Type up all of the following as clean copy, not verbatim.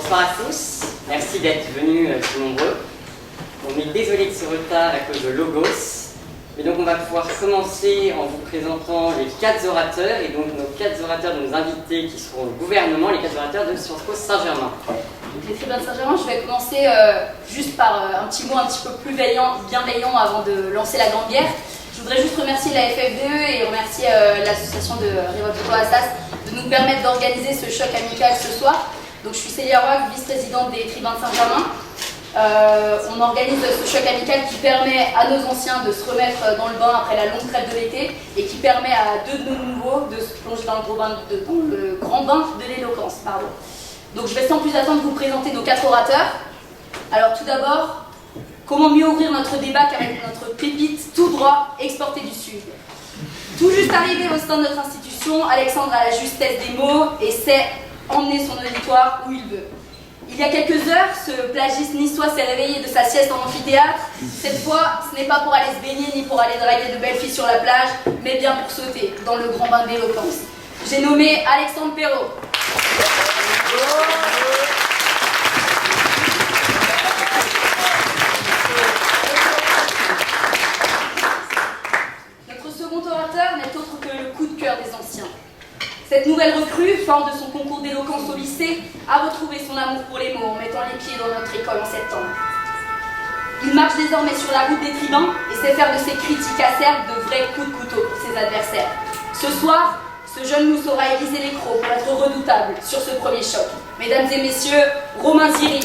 Bonsoir à tous, merci d'être venus si nombreux. On est désolé de ce retard à cause de Logos, mais donc on va pouvoir commencer en vous présentant les 4 orateurs, et donc nos 4 orateurs de nos invités qui seront au gouvernement, les 4 orateurs de Sciences Po Saint-Germain. Les tribuns de Saint-Germain, je vais commencer juste par un petit mot un petit peu plus bienveillant avant de lancer la grande guerre. Je voudrais juste remercier la FFDE et remercier l'association de Révolte Toi Assas de nous permettre d'organiser ce choc amical ce soir. Donc je suis Célia Roy, vice-présidente des tribuns de Saint-Germain. On organise ce choc amical qui permet à nos anciens de se remettre dans le bain après la longue trêve de l'été et qui permet à 2 de nos nouveaux de se plonger dans le grand bain de l'éloquence. Donc je vais sans plus attendre vous présenter nos 4 orateurs. Alors tout d'abord, comment mieux ouvrir notre débat qu'avec notre pépite tout droit exportée du Sud. Tout juste arrivé au sein de notre institution, Alexandre a la justesse des mots et sait emmener son auditoire où il veut. Il y a quelques heures, ce plagiste niçois s'est réveillé de sa sieste en amphithéâtre. Cette fois, ce n'est pas pour aller se baigner ni pour aller draguer de belles filles sur la plage, mais bien pour sauter dans le grand bain d'éloquence. J'ai nommé Alexandre Perrault. Notre second orateur n'est autre que le coup de cœur des anciens. Cette nouvelle recrue, forte de son concours d'éloquence au lycée, a retrouvé son amour pour les mots en mettant les pieds dans notre école en septembre. Il marche désormais sur la route des tribuns et sait faire de ses critiques acerbes de vrais coups de couteau pour ses adversaires. Ce soir, ce jeune nous saura aiguiser les crocs pour être redoutable sur ce premier choc. Mesdames et messieurs, Romain Ziri.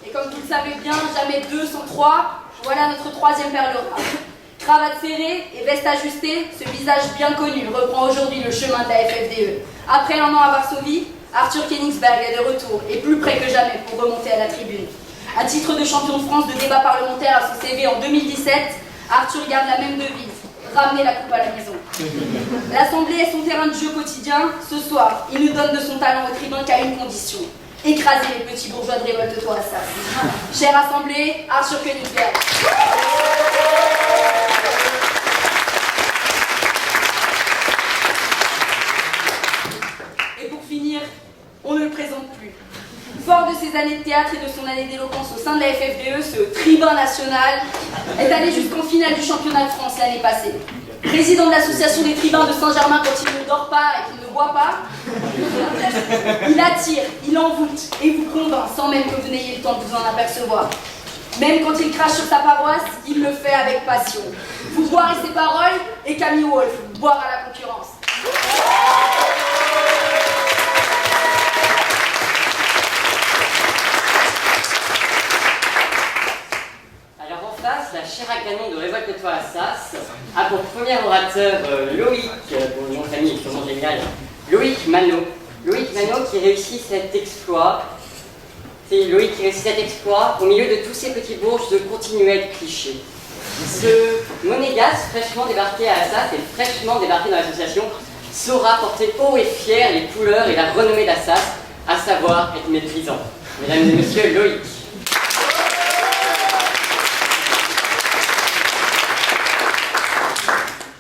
Et comme vous le savez bien, jamais 2 sans 3, voilà notre 3e perle rare. Cravate serrée et veste ajustée, ce visage bien connu reprend aujourd'hui le chemin de la FFDE. Après un an à Varsovie, Arthur Königsberg est de retour et plus près que jamais pour remonter à la tribune. À titre de champion de France de débat parlementaire à son CV en 2017, Arthur garde la même devise, ramener la coupe à la maison. L'Assemblée est son terrain de jeu quotidien. Ce soir, il nous donne de son talent au tribun qu'à une condition, écraser les petits bourgeois de Révolte Toi Assas. Chère Assemblée, Arthur Königsberg. Et pour finir, on ne le présente plus. Fort de ses années de théâtre et de son année d'éloquence au sein de la FFDE, ce tribun national est allé jusqu'en finale du championnat de France l'année passée. Président de l'association des tribuns de Saint-Germain quand il ne dort pas et qu'il ne boit pas, il attire, il envoûte et vous convainc sans même que vous n'ayez le temps de vous en apercevoir. Même quand il crache sur sa paroisse, il le fait avec passion. Vous boirez ses paroles et Camille Wolf boire à la concurrence. La chère Canon de Révolte Toi Assas a pour premier orateur Loïc, dont le nom de famille est sûrement génial, Loïc Manot. Loïc Manot qui réussit cet exploit. C'est Loïc qui réussit cet exploit au milieu de tous ces petits bourges de continuer à être cliché. Ce monégasque fraîchement débarqué à Assas et fraîchement débarqué dans l'association saura porter haut et fier les couleurs et la renommée d'Assas, à savoir être méprisant. Mesdames et messieurs, Loïc.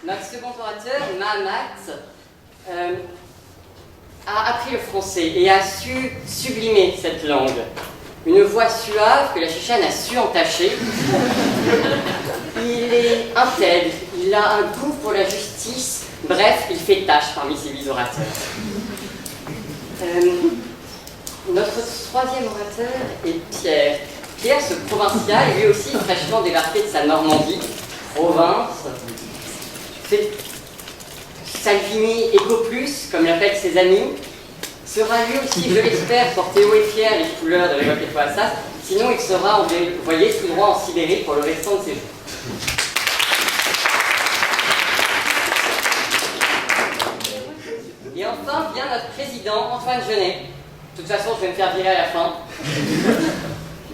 Notre second orateur, Mahamat, a appris le français et a su sublimer cette langue. Une voix suave que la chichane a su entacher. Il est intègre, il a un goût pour la justice, bref, il fait tâche parmi ces 8 orateurs. Notre 3e orateur est Pierre. Pierre, ce provincial, lui aussi fraîchement débarqué de sa Normandie, province. Salvini Eco Plus, comme l'appellent ses amis, sera lui aussi, je l'espère, porté haut et fier les couleurs de Révolte Toi Assas, sinon il sera envoyé tout droit en Sibérie pour le restant de ses jours. Et enfin vient notre président, Antoine Genet. De toute façon, je vais me faire virer à la fin.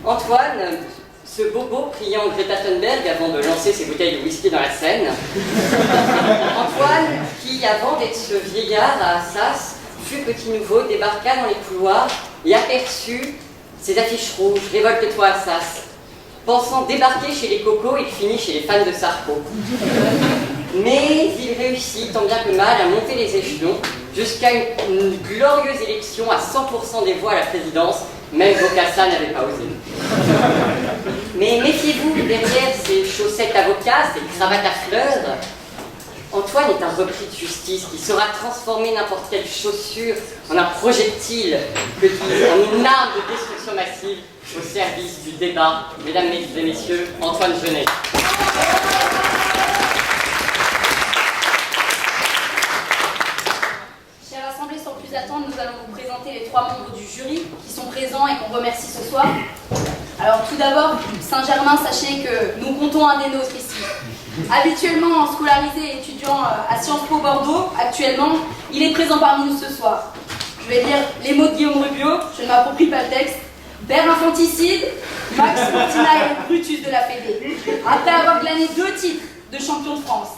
Antoine, ce bobo priant Greta Thunberg avant de lancer ses bouteilles de whisky dans la Seine. Antoine, qui avant d'être ce vieillard à Assas, fut petit nouveau, débarqua dans les couloirs et aperçut ces affiches rouges, Révolte Toi Assas. Pensant débarquer chez les cocos, il finit chez les fans de Sarko. Mais il réussit tant bien que mal à monter les échelons jusqu'à une glorieuse élection à 100% des voix à la présidence. Même Bokassa n'avait pas osé. Mais méfiez-vous, derrière ces chaussettes d'avocat, ces cravates à fleurs, Antoine est un repris de justice qui saura transformer n'importe quelle chaussure en un projectile, en une arme de destruction massive au service du débat. Mesdames et messieurs, Antoine Genet. Chère Assemblée, sans plus attendre, nous allons vous présenter les 3 membres du jury qui sont présents et qu'on remercie ce soir. Alors tout d'abord, Saint-Germain, sachez que nous comptons un des nôtres ici. Habituellement scolarisé et étudiant à Sciences Po Bordeaux, actuellement, il est présent parmi nous ce soir. Je vais lire les mots de Guillaume Rubio, je ne m'approprie pas le texte. Père infanticide, Max Cortina est le Brutus de la Fédé. Après avoir glané 2 titres de champion de France,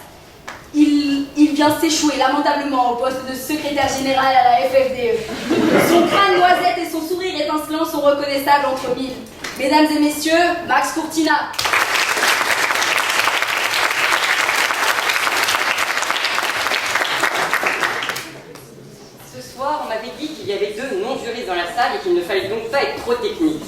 il vient s'échouer lamentablement au poste de secrétaire général à la FFDE. Son crâne noisette et son sourire étincelant sont reconnaissables entre mille. Mesdames et messieurs, Max Cortina. Ce soir, on m'avait dit qu'il y avait 2 non-juristes dans la salle et qu'il ne fallait donc pas être trop technique.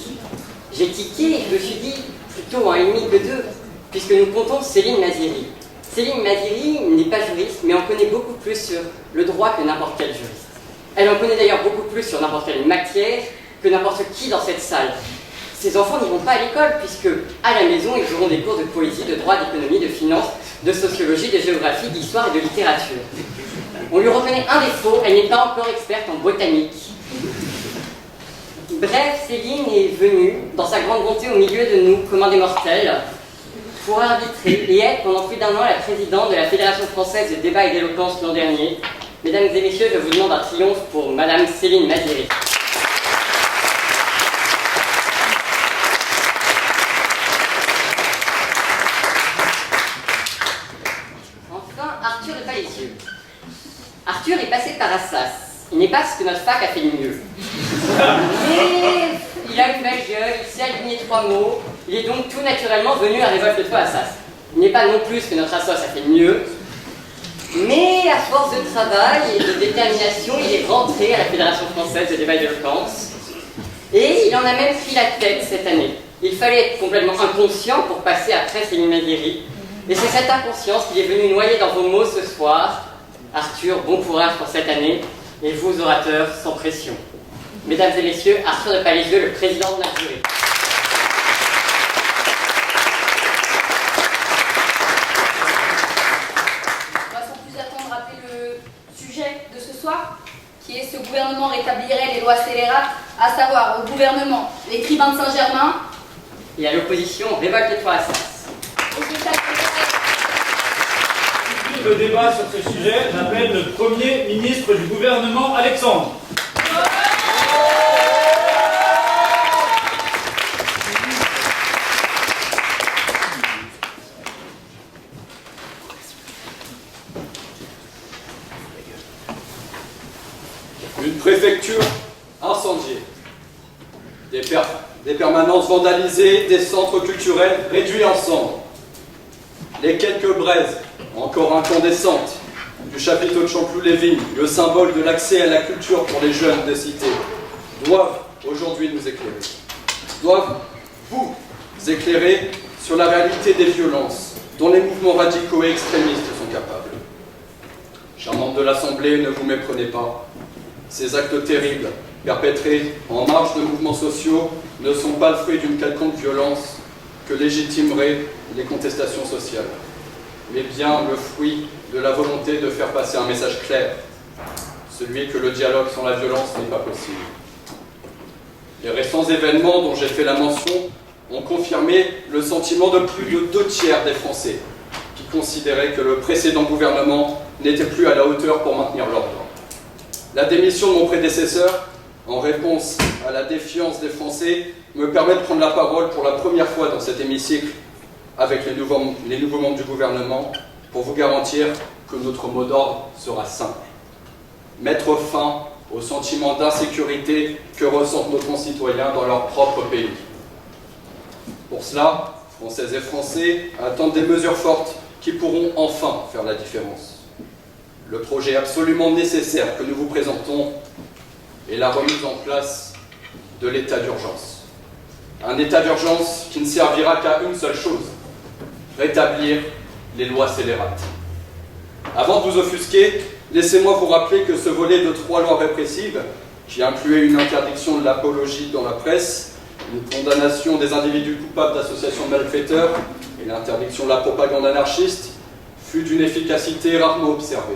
J'ai tiqué et je me suis dit plutôt 1,5 que 2, puisque nous comptons Céline Maziri. Céline Maziri n'est pas juriste, mais en connaît beaucoup plus sur le droit que n'importe quel juriste. Elle en connaît d'ailleurs beaucoup plus sur n'importe quelle matière que n'importe qui dans cette salle. Ses enfants n'iront pas à l'école, puisque à la maison, ils auront des cours de poésie, de droit, d'économie, de finance, de sociologie, de géographie, d'histoire et de littérature. On lui reconnaît un défaut, elle n'est pas encore experte en botanique. Bref, Céline est venue, dans sa grande bonté au milieu de nous, comme un des mortels, pour arbitrer et être pendant plus d'1 an la présidente de la Fédération française de débat et d'éloquence l'an dernier. Mesdames et messieurs, je vous demande un triomphe pour Madame Céline Maziri. Enfin, Arthur de Palaisieux. Arthur est passé par Assas. Il n'est pas ce que notre fac a fait de mieux. Mais il a une belle gueule, il sait aligner 3 mots. Il est donc tout naturellement venu à Révolte-toi Assas. Il n'est pas non plus ce que notre assos a fait de mieux. Mais à force de travail et de détermination, il est rentré à la Fédération française de débat et d'éloquence. Et il en a même pris la tête cette année. Il fallait être complètement inconscient pour passer après Céline Maziri. Et c'est cette inconscience qui est venue noyer dans vos mots ce soir. Arthur, bon courage pour cette année, et vous, orateurs, sans pression. Mesdames et messieurs, Arthur de Palaisieux, le président de la jury. On va sans plus attendre rappeler le sujet de ce soir, qui est ce gouvernement rétablirait les lois scélérates, à savoir au gouvernement, les tribuns de Saint-Germain. Et à l'opposition, Révolte-toi Assas. Le débat sur ce sujet, j'appelle le Premier ministre du gouvernement, Alexandre. Une préfecture incendiée, des permanences vandalisées, des centres culturels réduits en cendres, les quelques braises encore incandescentes du chapiteau de Champloup-les-Vignes, le symbole de l'accès à la culture pour les jeunes des cités, doivent aujourd'hui nous éclairer. Doivent vous éclairer sur la réalité des violences dont les mouvements radicaux et extrémistes sont capables. Chers membres de l'Assemblée, ne vous méprenez pas. Ces actes terribles, perpétrés en marge de mouvements sociaux, ne sont pas le fruit d'une quelconque violence que légitimeraient les contestations sociales, mais bien le fruit de la volonté de faire passer un message clair, celui que le dialogue sans la violence n'est pas possible. Les récents événements dont j'ai fait la mention ont confirmé le sentiment de plus de 2/3 des Français qui considéraient que le précédent gouvernement n'était plus à la hauteur pour maintenir l'ordre. La démission de mon prédécesseur, en réponse à la défiance des Français, me permet de prendre la parole pour la première fois dans cet hémicycle avec les nouveaux membres du gouvernement pour vous garantir que notre mot d'ordre sera simple. Mettre fin au sentiment d'insécurité que ressentent nos concitoyens dans leur propre pays. Pour cela, Françaises et Français attendent des mesures fortes qui pourront enfin faire la différence. Le projet absolument nécessaire que nous vous présentons est la remise en place de l'état d'urgence. Un état d'urgence qui ne servira qu'à une seule chose, rétablir les lois scélérates. Avant de vous offusquer, laissez-moi vous rappeler que ce volet de 3 lois répressives, qui incluait une interdiction de l'apologie dans la presse, une condamnation des individus coupables d'associations de malfaiteurs et l'interdiction de la propagande anarchiste, fut d'une efficacité rarement observée.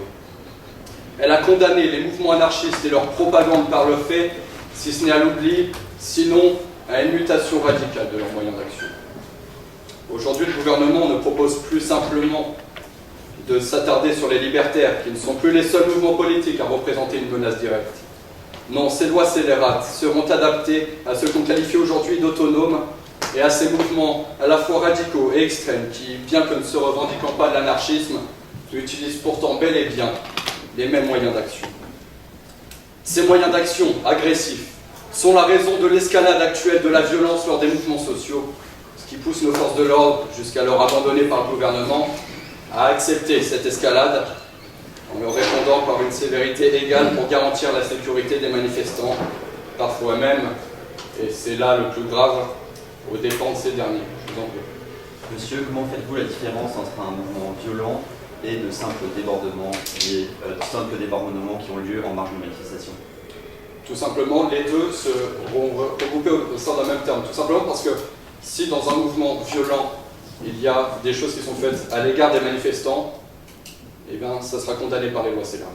Elle a condamné les mouvements anarchistes et leur propagande par le fait, si ce n'est à l'oubli, sinon à une mutation radicale de leurs moyens d'action. Aujourd'hui, le gouvernement ne propose plus simplement de s'attarder sur les libertaires, qui ne sont plus les seuls mouvements politiques à représenter une menace directe. Non, ces lois scélérates seront adaptées à ce qu'on qualifie aujourd'hui d'autonomes et à ces mouvements à la fois radicaux et extrêmes qui, bien que ne se revendiquant pas de l'anarchisme, utilisent pourtant bel et bien les mêmes moyens d'action. Ces moyens d'action agressifs sont la raison de l'escalade actuelle de la violence lors des mouvements sociaux, ce qui pousse nos forces de l'ordre, jusqu'alors abandonnées par le gouvernement, à accepter cette escalade en leur répondant par une sévérité égale pour garantir la sécurité des manifestants, parfois même, et c'est là le plus grave, aux dépens de ces derniers. Je vous en prie. Monsieur, comment faites-vous la différence entre un mouvement violent et de simples débordements qui ont lieu en marge de manifestation? Tout simplement, les deux seront regroupés au sein d'un même terme. Tout simplement parce que si dans un mouvement violent, il y a des choses qui sont faites à l'égard des manifestants, eh bien, ça sera condamné par les lois scélérates.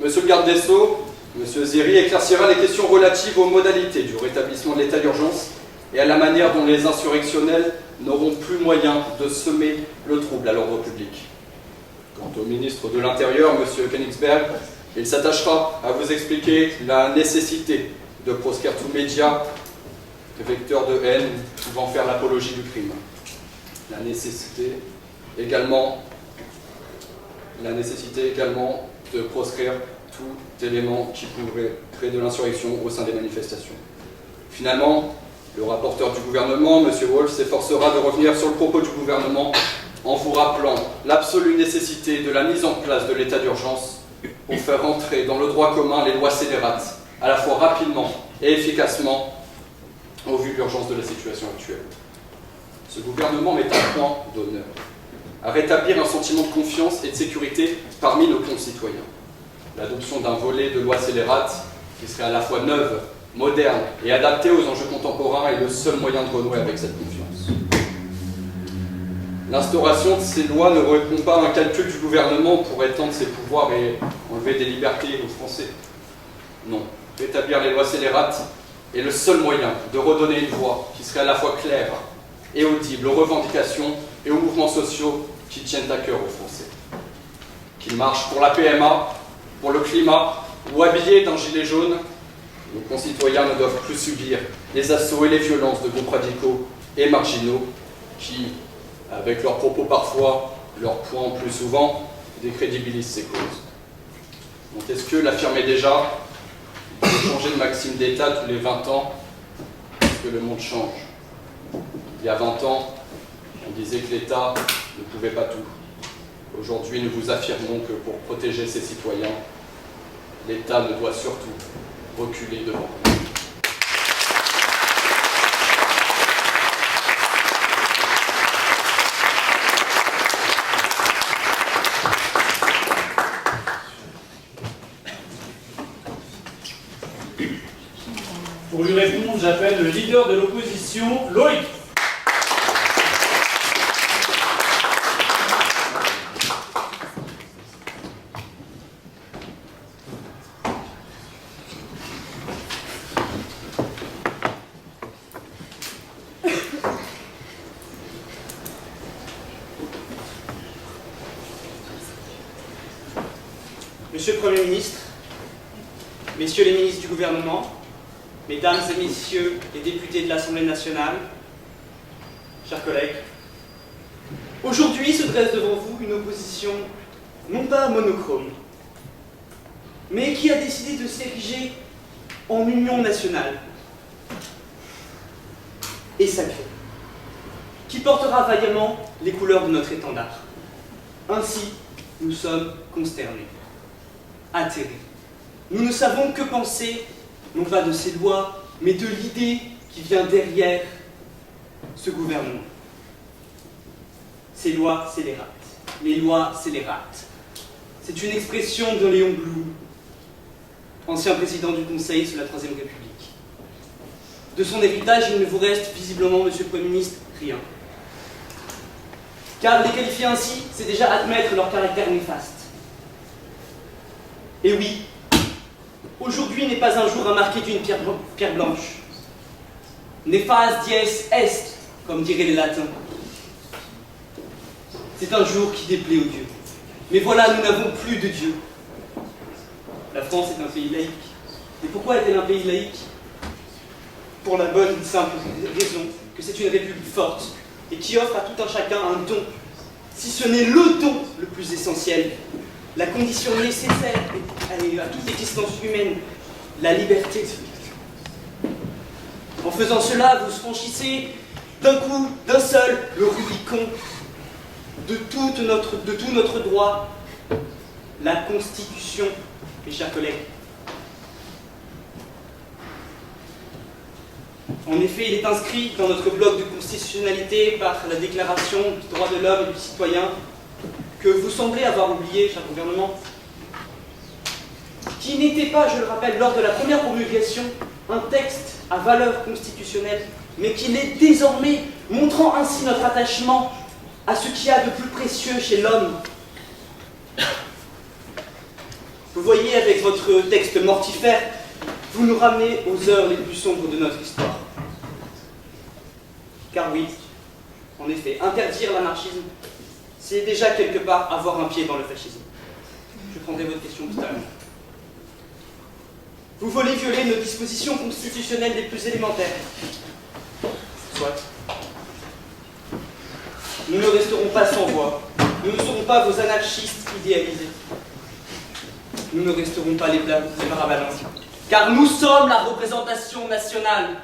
Monsieur le garde des Sceaux, Monsieur Zéry éclaircira les questions relatives aux modalités du rétablissement de l'état d'urgence et à la manière dont les insurrectionnels n'auront plus moyen de semer le trouble à l'ordre public. Quant au ministre de l'Intérieur, Monsieur Königsberg, il s'attachera à vous expliquer la nécessité de proscrire tout média vecteur de haine pouvant faire l'apologie du crime. La nécessité également de proscrire tout élément qui pourrait créer de l'insurrection au sein des manifestations. Finalement, le rapporteur du gouvernement, M. Wolf, s'efforcera de revenir sur le propos du gouvernement en vous rappelant l'absolue nécessité de la mise en place de l'état d'urgence pour faire entrer dans le droit commun les lois scélérates, à la fois rapidement et efficacement, au vu de l'urgence de la situation actuelle. Ce gouvernement met un point d'honneur à rétablir un sentiment de confiance et de sécurité parmi nos concitoyens. L'adoption d'un volet de loi scélérate qui serait à la fois neuve, moderne et adaptée aux enjeux contemporains est le seul moyen de renouer avec cette confiance. L'instauration de ces lois ne répond pas à un calcul du gouvernement pour étendre ses pouvoirs et enlever des libertés aux Français. Non, rétablir les lois scélérates est le seul moyen de redonner une voix qui serait à la fois claire et audible aux revendications et aux mouvements sociaux qui tiennent à cœur aux Français. Qu'ils marchent pour la PMA, pour le climat ou habillés d'un gilet jaune, nos concitoyens ne doivent plus subir les assauts et les violences de groupes radicaux et marginaux qui, avec leurs propos parfois, leurs points plus souvent, décrédibilisent ces causes. Montesquieu l'affirmait déjà, il faut changer de maxime d'État tous les 20 ans, parce que le monde change. Il y a 20 ans, on disait que l'État ne pouvait pas tout. Aujourd'hui, nous vous affirmons que pour protéger ses citoyens, l'État ne doit surtout reculer devant nous. Pour lui répondre, j'appelle le leader de l'opposition, Loïc. Monsieur le Premier ministre, messieurs les ministres du gouvernement, mesdames et messieurs les députés de l'Assemblée nationale, chers collègues, aujourd'hui se dresse devant vous une opposition non pas monochrome, mais qui a décidé de s'ériger en union nationale et sacrée, qui qui portera vaillamment les couleurs de notre étendard. Ainsi, nous sommes consternés, atterrés. Nous ne savons que penser, non pas de ces lois, mais de l'idée qui vient derrière ce gouvernement. Ces lois, c'est les rats. Les lois, c'est les rats. C'est une expression de Léon Blum, ancien président du Conseil sous la Troisième République. De son héritage, il ne vous reste visiblement, Monsieur le Premier ministre, rien. Car les qualifier ainsi, c'est déjà admettre leur caractère néfaste. Et oui, aujourd'hui n'est pas un jour à marquer d'une pierre blanche. Nefas dies est, comme diraient les latins. C'est un jour qui déplaît aux dieux. Mais voilà, nous n'avons plus de Dieu. La France est un pays laïque. Et pourquoi est-elle un pays laïque? Pour la bonne et simple raison que c'est une république forte et qui offre à tout un chacun un don, si ce n'est le don le plus essentiel, la condition nécessaire à toute existence humaine, la liberté. En faisant cela, vous franchissez d'un coup, d'un seul, le Rubicon de tout notre droit, la Constitution, mes chers collègues. En effet, il est inscrit dans notre bloc de constitutionnalité par la Déclaration des droits de l'homme et du citoyen que vous semblez avoir oublié, cher gouvernement, qui n'était pas, je le rappelle, lors de la première promulgation, un texte à valeur constitutionnelle, mais qui l'est désormais, montrant ainsi notre attachement à ce qu'il y a de plus précieux chez l'homme. Vous voyez, avec votre texte mortifère, vous nous ramenez aux heures les plus sombres de notre histoire. Car oui, en effet, interdire l'anarchisme, c'est déjà quelque part avoir un pied dans le fascisme. Je prendrai votre question tout à l'heure. Vous voulez violer nos dispositions constitutionnelles les plus élémentaires. Soit. Nous ne resterons pas sans voix. Nous ne serons pas vos anarchistes idéalisés. Nous ne resterons pas les bras ballants. Car nous sommes la représentation nationale.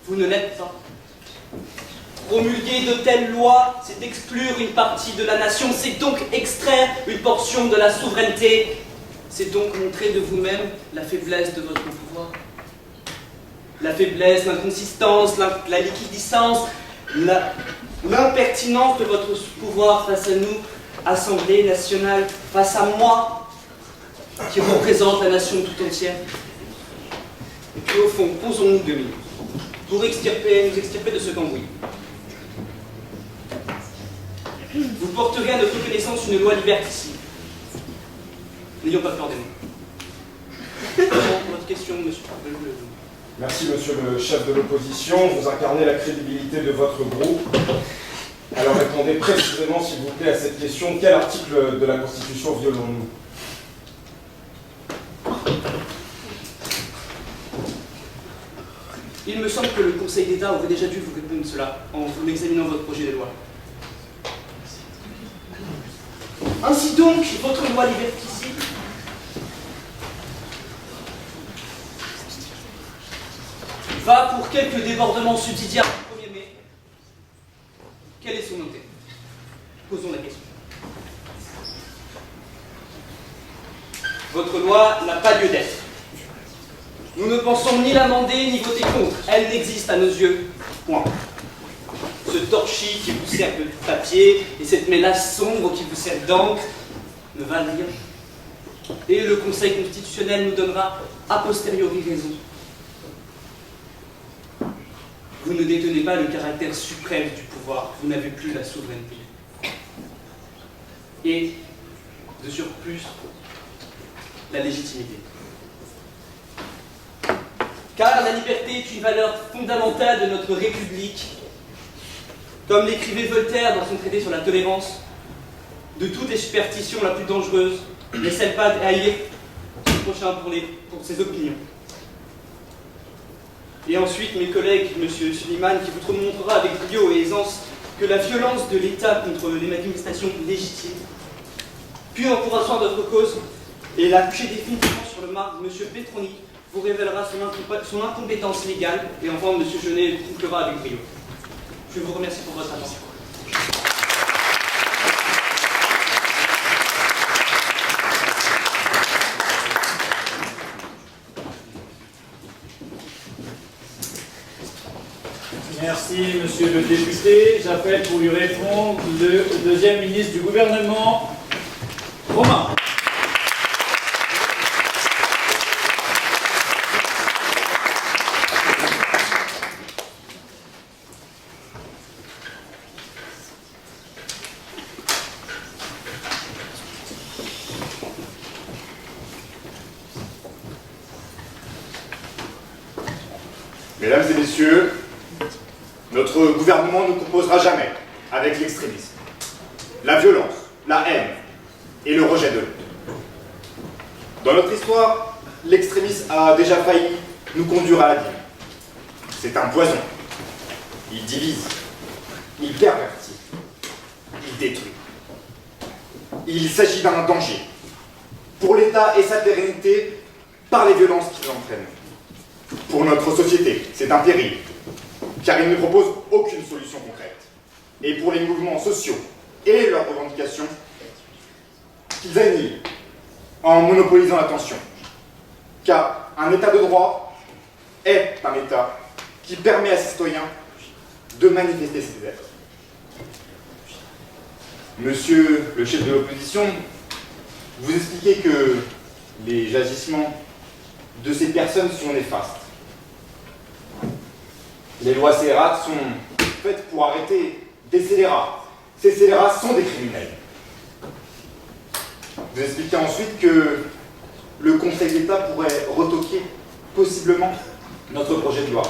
Vous ne l'êtes pas. Promulguer de telles lois, c'est exclure une partie de la nation, c'est donc extraire une portion de la souveraineté. C'est donc montrer de vous-même la faiblesse de votre pouvoir. La faiblesse, l'inconsistance, la liquidiscence, l'impertinence de votre pouvoir face à nous, Assemblée nationale, face à moi, qui représente la nation tout entière. Et puis au fond, posons-nous 2 minutes pour nous extirper de ce cambouis. Vous porterez à notre connaissance une loi liberticide. N'ayons pas peur des mots. Votre question, monsieur. Merci, monsieur le chef de l'opposition. Vous incarnez la crédibilité de votre groupe. Alors répondez précisément, s'il vous plaît, à cette question. Quel article de la Constitution violons-nous? Il me semble que le Conseil d'État aurait déjà dû vous répondre cela en examinant votre projet de loi. Ainsi donc, votre loi liberticide va pour quelques débordements subsidiaires du 1er mai. Quel est son intérêt? Posons la question. Votre loi n'a pas lieu d'être. Nous ne pensons ni l'amender ni voter contre. Elle n'existe à nos yeux. Point. Ce torchis qui vous sert de papier et cette mélasse sombre qui vous sert d'encre ne valent rien. Et le Conseil constitutionnel nous donnera a posteriori raison. Vous ne détenez pas le caractère suprême du pouvoir. Vous n'avez plus la souveraineté. Et, de surplus, la légitimité. Car la liberté est une valeur fondamentale de notre République. Comme l'écrivait Voltaire dans son traité sur la tolérance, de toutes les superstitions la plus dangereuse n'est celle pas d'haïr son prochain pour ses opinions. Et ensuite, mes collègues, M. Suleiman, qui vous montrera avec brio et aisance que la violence de l'État contre les manifestations légitimes, puis en pour asseoir notre cause et la coucher définitivement sur le marbre, M. Petroni vous révélera son incompétence légale et enfin M. Genet conclura avec brio. Je Je vous remercie pour votre attention. Merci, monsieur le député. J'appelle pour lui répondre le deuxième ministre du gouvernement, Romain. Mesdames et messieurs, notre gouvernement ne composera jamais avec l'extrémisme, la violence, la haine et le rejet de l'autre. Dans notre histoire, l'extrémisme a déjà failli nous conduire à la dîme. C'est un poison. Il divise, il pervertit, il détruit. Il s'agit d'un danger pour l'État et sa pérennité par les violences qu'il entraîne. Pour notre société, c'est un péril, car il ne propose aucune solution concrète. Et pour les mouvements sociaux et leurs revendications, qu'ils annihilent en monopolisant l'attention. Car un État de droit est un État qui permet à ses citoyens de manifester ses êtres. Monsieur le chef de l'opposition, vous expliquez que les agissements de ces personnes sont néfastes. Les lois scélérats sont faites pour arrêter des scélérats. Ces scélérats sont des criminels. Vous expliquez ensuite que le Conseil d'État pourrait retoquer possiblement notre projet de loi.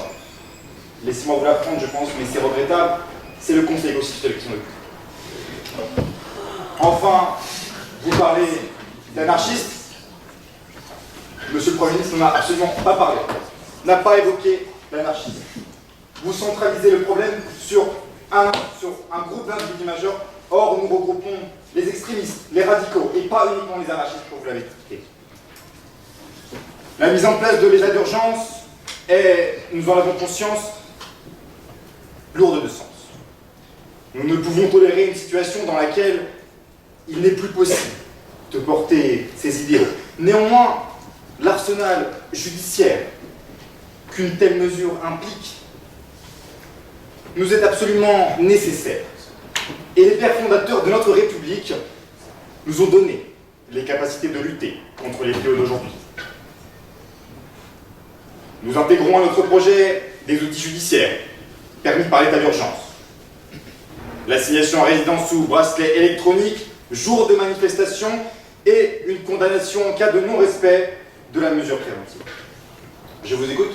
Laissez-moi vous l'apprendre, je pense, mais c'est regrettable. C'est le Conseil constitutionnel qui s'en occupe. Enfin, vous parlez d'anarchistes. Monsieur le Premier ministre n'en a absolument pas parlé, n'a pas évoqué l'anarchisme. Vous centralisez le problème sur un groupe d'individus majeurs. Or, nous regroupons les extrémistes, les radicaux, et pas uniquement les anarchistes, comme vous l'avez expliqué. La mise en place de l'état d'urgence est, nous en avons conscience, lourde de sens. Nous ne pouvons tolérer une situation dans laquelle il n'est plus possible de porter ces idéaux. Néanmoins, l'arsenal judiciaire qu'une telle mesure implique nous est absolument nécessaire. Et les pères fondateurs de notre République nous ont donné les capacités de lutter contre les fléaux d'aujourd'hui. Nous intégrons à notre projet des outils judiciaires permis par l'état d'urgence. L'assignation à résidence sous bracelet électronique, jour de manifestation et une condamnation en cas de non-respect de la mesure préventive. Je vous écoute.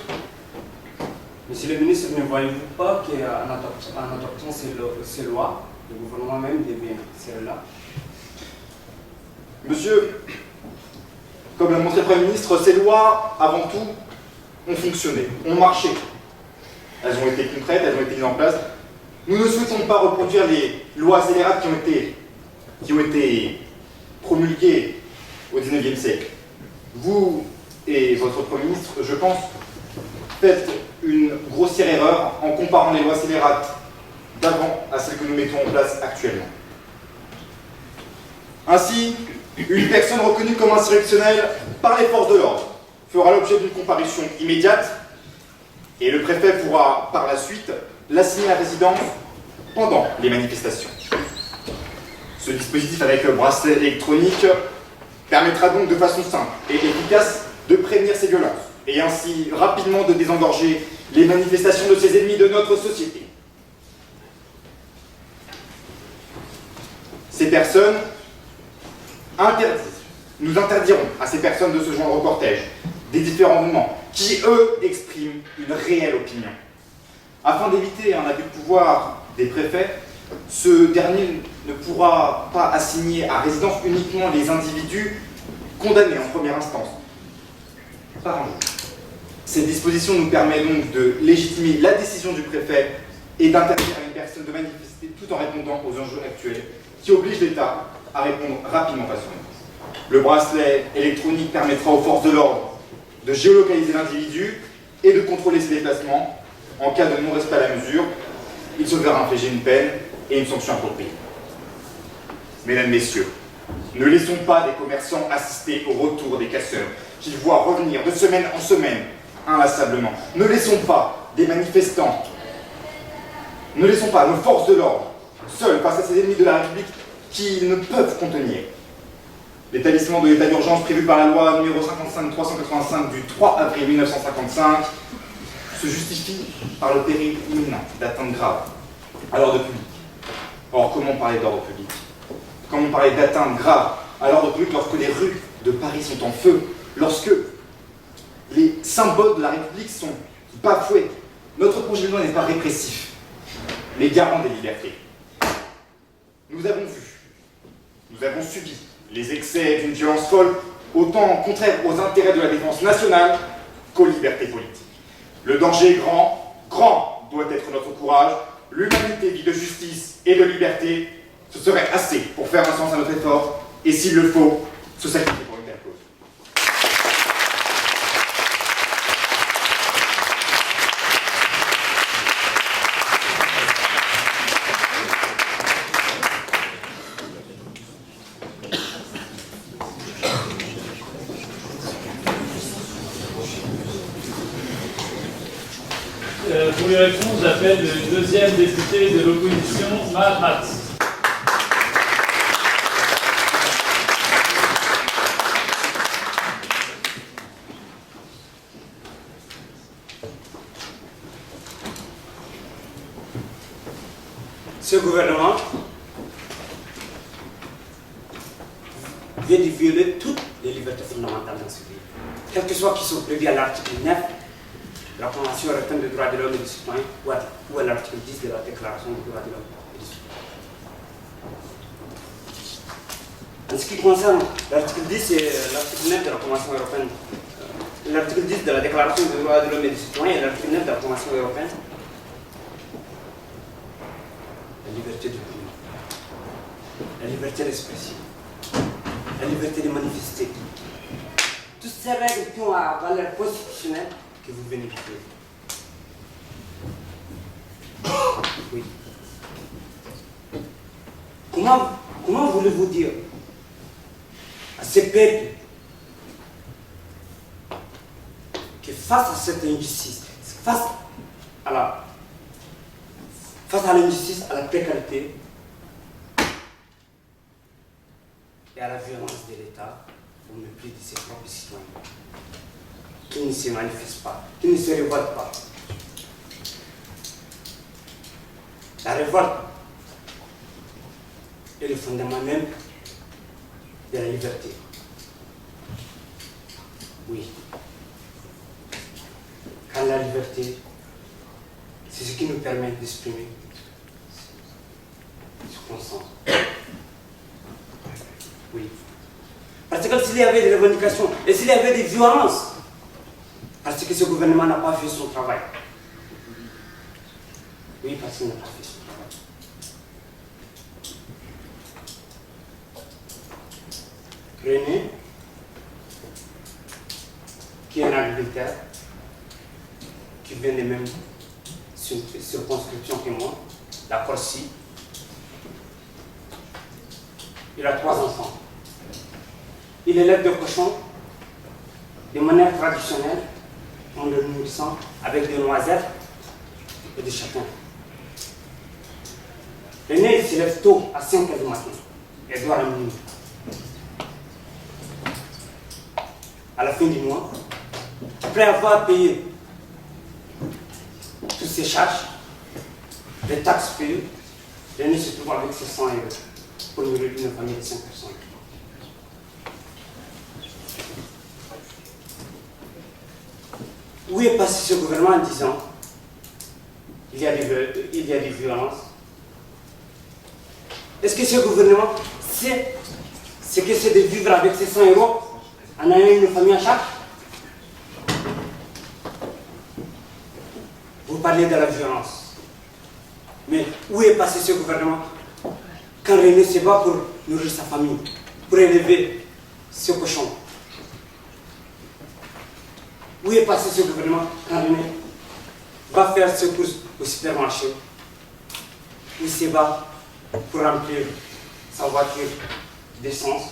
Monsieur le ministre, ne voyez-vous pas qu'en adoptant ces lois, le gouvernement même devient celle-là? Monsieur, comme l'a montré le Premier ministre, ces lois, avant tout, ont fonctionné, ont marché. Elles ont été concrètes, elles ont été mises en place. Nous ne souhaitons pas reproduire les lois scélérates qui ont été promulguées au XIXe siècle. Vous et votre Premier ministre, je pense, faites une grossière erreur en comparant les lois scélérates d'avant à celles que nous mettons en place actuellement. Ainsi, une personne reconnue comme insurrectionnelle par les forces de l'ordre fera l'objet d'une comparution immédiate et le préfet pourra par la suite l'assigner à résidence pendant les manifestations. Ce dispositif avec le bracelet électronique permettra donc de façon simple et efficace de prévenir ces violences et ainsi rapidement de désengorger les manifestations de ces ennemis de notre société. Ces personnes nous interdirons à ces personnes de se joindre au cortège des différents mouvements qui, eux, expriment une réelle opinion. Afin d'éviter un abus de pouvoir des préfets, ce dernier ne pourra pas assigner à résidence uniquement les individus condamnés en première instance par un juge. Cette disposition nous permet donc de légitimer la décision du préfet et d'interdire à une personne de manifester tout en répondant aux enjeux actuels qui obligent l'État à répondre rapidement face au monde. Le bracelet électronique permettra aux forces de l'ordre de géolocaliser l'individu et de contrôler ses déplacements en cas de non-respect à la mesure. il se verra infliger une peine et une sanction appropriée. Mesdames, Messieurs, ne laissons pas des commerçants assister au retour des casseurs qu'ils voient revenir de semaine en semaine, inlassablement. Ne laissons pas des manifestants, ne laissons pas nos forces de l'ordre seuls face à ces ennemis de la République qu'ils ne peuvent contenir. L'établissement de l'état d'urgence prévu par la loi numéro 55-385 du 3 avril 1955 se justifie par le péril imminent d'atteinte grave à l'ordre public. Or, comment parler d'ordre public? Comment parler d'atteinte grave à l'ordre public lorsque les rues de Paris sont en feu, lorsque les symboles de la République sont bafoués? Notre projet de loi n'est pas répressif, mais garant des libertés. Nous avons vu, nous avons subi les excès d'une violence folle, autant contraire aux intérêts de la défense nationale qu'aux libertés politiques. Le danger est grand, grand doit être notre courage. L'humanité vit de justice et de liberté. Ce serait assez pour faire un sens à notre effort, et s'il le faut, se sacrifier pour une telle cause. Pour lui répondre, j'appelle le deuxième député de l'opposition, Mahat. Ce gouvernement vient de violer toutes les libertés fondamentales dans ce pays, quelles que soient qui sont prévues à l'article 9 de la Convention européenne des droits de l'homme et du citoyen ou à l'article 10 de la Déclaration des droits de l'homme et du citoyen. En ce qui concerne l'article 10 et l'article 9 de la Convention européenne, l'article 10 de la Déclaration des droits de l'homme et du citoyen et l'article 9 de la Convention européenne, la liberté d'opinion, la liberté d'expression, la liberté de manifester, toutes ces règles qui ont à valeur constitutionnelle que vous venez de faire. Oui. Comment voulez-vous dire à ces peuples que face à cette injustice, face à l'injustice, à la précarité et à la violence de l'État, au mépris de ses propres citoyens, qui ne se manifestent pas, qui ne se révoltent pas. La révolte est le fondement même de la liberté. Oui. Car la liberté, c'est ce qui nous permet d'exprimer ce qu'on sent. Oui. Parce que s'il y avait des revendications et s'il y avait des violences, parce que ce gouvernement n'a pas fait son travail. Oui, parce qu'il n'a pas fait son travail. René, qui est un agriculteur, qui vient des mêmes circonscriptions que moi, la Corsie, il a 3 enfants. Il élève des cochons de manière traditionnelle, en le nourrissant avec des noisettes et des châtaignes. L'aîné, il se lève tôt, à 5 h du matin, et doit à minuit. À la fin du mois, après avoir payé toutes ses charges, les taxes payées, l'aîné se trouve avec 600 € pour nourrir une famille de 5 personnes. Où est passé ce gouvernement en disant il y a des violences? Est-ce que ce gouvernement sait ce que c'est de vivre avec 600 € en ayant une famille à charge? Vous parlez de la violence. Mais où est passé ce gouvernement quand René se bat pour nourrir sa famille, pour élever ce cochon? Où est passé ce gouvernement quand René va faire ses courses au supermarché où il se bat pour remplir sa voiture d'essence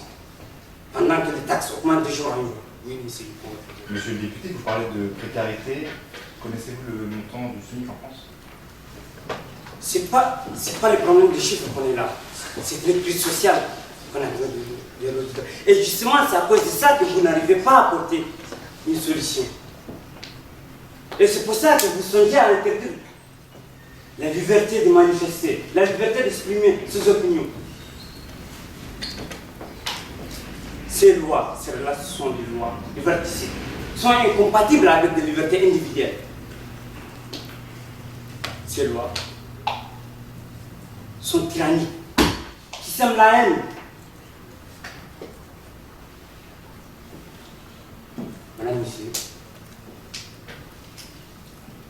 pendant que les taxes augmentent de jour en jour. Oui, monsieur. Monsieur le député, vous parlez de précarité. Connaissez-vous le montant du SMIC en France? C'est pas le problème des chiffres qu'on est là. C'est le plus social qu'on a besoin de résoudre. Et justement, c'est à cause de ça que vous n'arrivez pas à apporter une solution. Et c'est pour ça que vous songez à interdire la liberté de manifester, la liberté d'exprimer ses opinions. Ces lois, ces relations de lois liberticides, sont incompatibles avec des libertés individuelles. Ces lois sont tyranniques, qui sèment la haine. Madame, monsieur,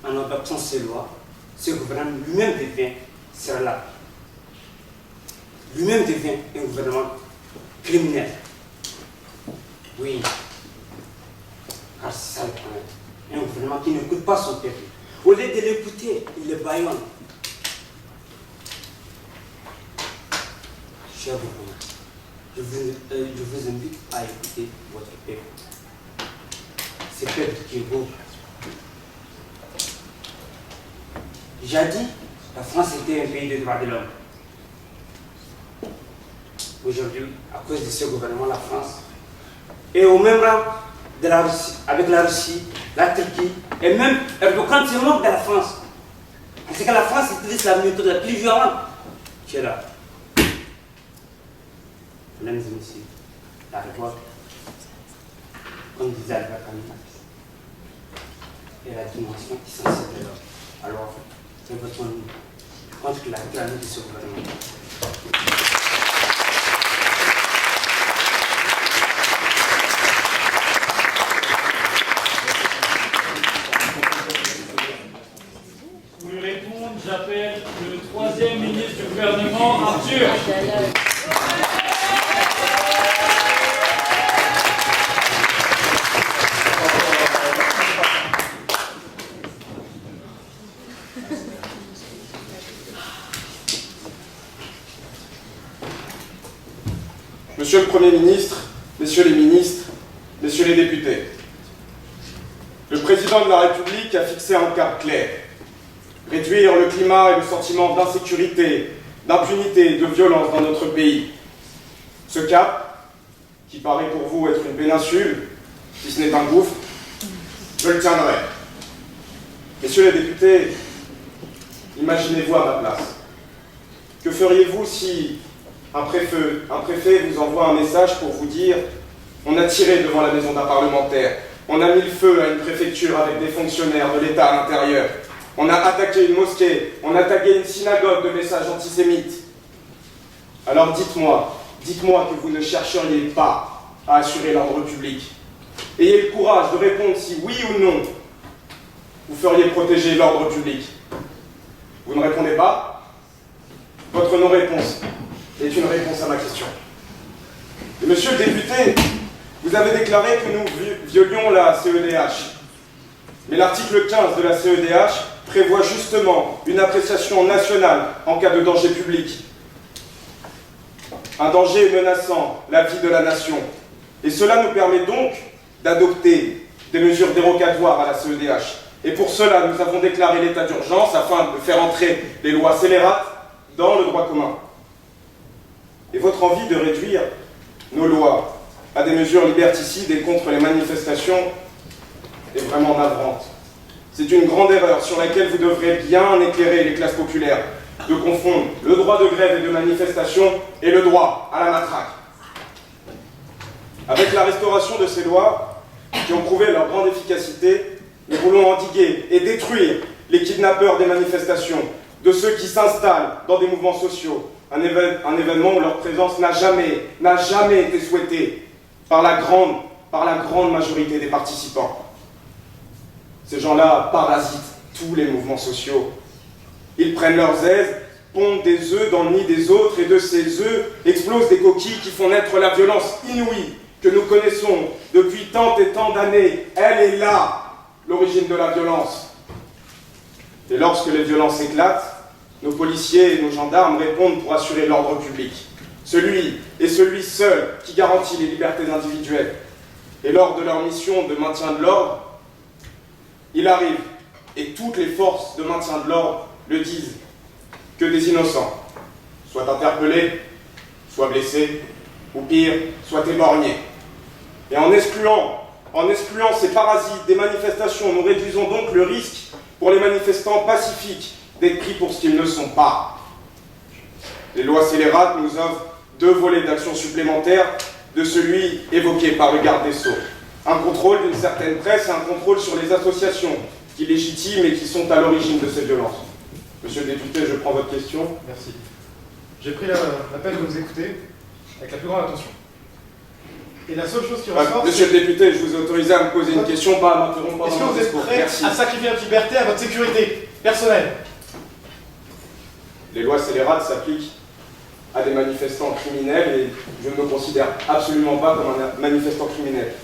en adoptant ces lois, ce gouvernement lui-même devient là. Lui-même devient un gouvernement criminel. Oui, car c'est ça le problème. Un gouvernement qui n'écoute pas son peuple. Au lieu de l'écouter, il le bâillonne. Cher gouvernement, je vous invite à écouter votre peuple. C'est le peuple qui est beau. Jadis, la France était un pays de droits de l'homme. Aujourd'hui, à cause de ce gouvernement, la France est au même rang de la Russie, avec la Russie, la Turquie, et même Erdogan se moque de la France. Parce que la France utilise la méthode la plus violente qui est là. Mesdames et messieurs, la révolte, comme disait Albert Camus, est la dimension essentielle de l'homme. Alors, votons contre la tyrannie de ce gouvernement. Pour lui répondre, j'appelle le troisième ministre du gouvernement, Arthur. Monsieur le Premier ministre, messieurs les ministres, messieurs les députés, le président de la République a fixé un cap clair. Réduire le climat et le sentiment d'insécurité, d'impunité et de violence dans notre pays. Ce cap, qui paraît pour vous être une péninsule, si ce n'est un gouffre, je le tiendrai. Messieurs les députés, imaginez-vous à ma place. Que feriez-vous si un préfet vous envoie un message pour vous dire « On a tiré devant la maison d'un parlementaire, on a mis le feu à une préfecture avec des fonctionnaires de l'État à l'intérieur, on a attaqué une mosquée, on a tagué une synagogue de messages antisémites. » Alors dites-moi que vous ne chercheriez pas à assurer l'ordre public. Ayez le courage de répondre si oui ou non vous feriez protéger l'ordre public. Vous ne répondez pas? Votre non-réponse est une réponse à ma question. Et monsieur le député, vous avez déclaré que nous violions la CEDH. Mais l'article 15 de la CEDH prévoit justement une appréciation nationale en cas de danger public. Un danger menaçant la vie de la nation. Et cela nous permet donc d'adopter des mesures dérogatoires à la CEDH. Et pour cela, nous avons déclaré l'état d'urgence afin de faire entrer les lois scélérates dans le droit commun. Et votre envie de réduire nos lois à des mesures liberticides et contre les manifestations est vraiment navrante. C'est une grande erreur sur laquelle vous devrez bien éclairer les classes populaires, de confondre le droit de grève et de manifestation et le droit à la matraque. Avec la restauration de ces lois, qui ont prouvé leur grande efficacité, nous voulons endiguer et détruire les kidnappeurs des manifestations, de ceux qui s'installent dans des mouvements sociaux, un événement où leur présence n'a jamais été souhaitée par la grande majorité des participants. Ces gens-là parasitent tous les mouvements sociaux. Ils prennent leurs aises, pondent des œufs dans le nid des autres, et de ces œufs explosent des coquilles qui font naître la violence inouïe que nous connaissons depuis tant et tant d'années. Elle est là, l'origine de la violence. Et lorsque les violences éclatent, Nos policiers et nos gendarmes répondent pour assurer l'ordre public. Celui seul qui garantit les libertés individuelles. Et lors de leur mission de maintien de l'ordre, il arrive, et toutes les forces de maintien de l'ordre le disent, que des innocents soient interpellés, soient blessés, ou pire, soient éborgnés. Et en excluant ces parasites des manifestations, nous réduisons donc le risque pour les manifestants pacifiques d'être pris pour ce qu'ils ne sont pas. Les lois scélérates nous offrent 2 volets d'action supplémentaires de celui évoqué par le garde des Sceaux. Un contrôle d'une certaine presse et un contrôle sur les associations qui légitiment et qui sont à l'origine de ces violences. Monsieur le député, je prends votre question. Merci. J'ai pris la peine de vous écouter avec la plus grande attention. Et la seule chose qui ressort... Monsieur le député, je vous ai autorisé à me poser une question, pas à m'interrompre pendant mon discours. Est-ce que vous êtes prêt à sacrifier votre liberté à votre sécurité personnelle? Les lois scélérates s'appliquent à des manifestants criminels et je ne me considère absolument pas comme un manifestant criminel.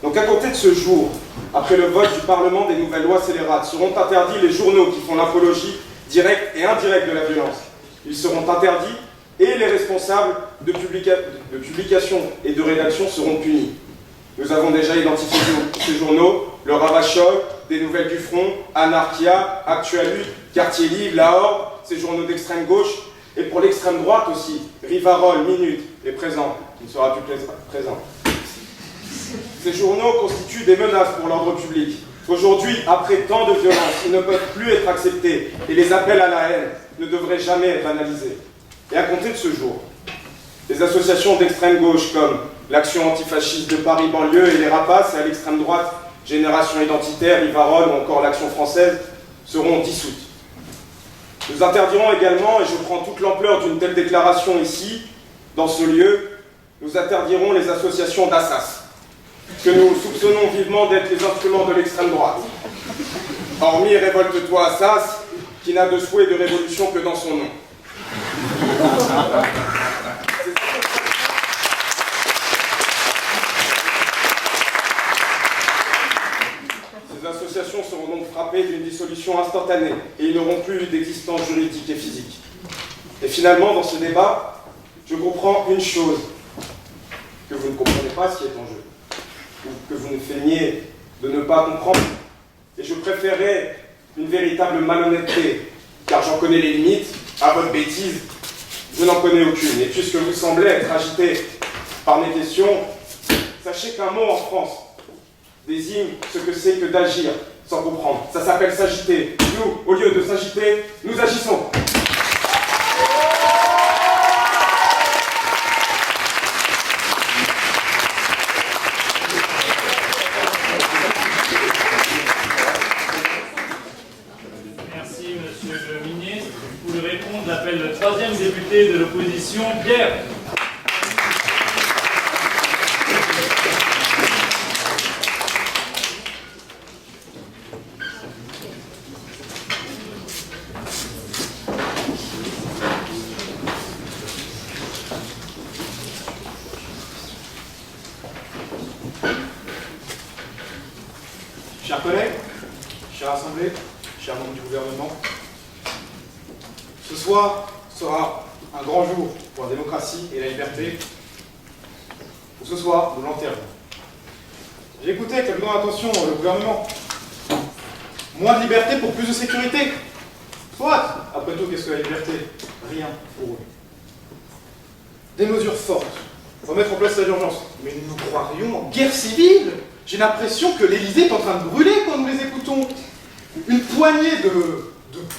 Donc à compter de ce jour, après le vote du Parlement des nouvelles lois scélérates, seront interdits les journaux qui font l'apologie directe et indirecte de la violence. Ils seront interdits et les responsables de publication et de rédaction seront punis. Nous avons déjà identifié ces journaux, le Ravachol, Des Nouvelles du Front, Anarchia, Actualu, Quartier Libre, La Horde, ces journaux d'extrême gauche, et pour l'extrême droite aussi, Rivarol, Minute et Présent, qui ne sera plus présent. Ces journaux constituent des menaces pour l'ordre public. Aujourd'hui, après tant de violences, ils ne peuvent plus être acceptés et les appels à la haine ne devraient jamais être banalisés. Et à compter de ce jour, les associations d'extrême gauche comme l'Action antifasciste de Paris banlieue et les Rapaces, et à l'extrême droite, Génération identitaire, Rivarol ou encore l'Action française, seront dissoutes. Nous interdirons également, et je prends toute l'ampleur d'une telle déclaration ici, dans ce lieu, nous interdirons les associations d'assas, que nous soupçonnons vivement d'être les instruments de l'extrême droite. Hormis Révolte-toi Assas, qui n'a de souhait de révolution que dans son nom. Ces associations seront donc frappées d'une dissolution instantanée et ils n'auront plus d'existence juridique et physique. Et finalement, dans ce débat, je comprends une chose que vous ne comprenez pas, ce qui est en jeu, ou que vous ne feignez de ne pas comprendre. Et je préférais une véritable malhonnêteté, car j'en connais les limites, à votre bêtise, je n'en connais aucune. Et puisque vous semblez être agité par mes questions, sachez qu'un mot en France désigne ce que c'est que d'agir sans comprendre. Ça s'appelle s'agiter. Nous, au lieu de s'agiter, nous agissons. Merci, monsieur le ministre. Pour lui répondre, j'appelle le 3e député de l'opposition, Pierre. Chers collègues, chère Assemblée, chers membres du gouvernement, ce soir sera un grand jour pour la démocratie et la liberté. Pour ce soir, nous l'enterrons. J'ai écouté avec la plus grande attention le gouvernement. Moins de liberté pour plus de sécurité. Soit, après tout, qu'est-ce que la liberté? Rien pour eux. Des mesures fortes. Remettre en place l'état d'urgence. Mais nous croirions en guerre civile. J'ai l'impression que l'Élysée est en train de brûler quand nous les écoutons. Une poignée de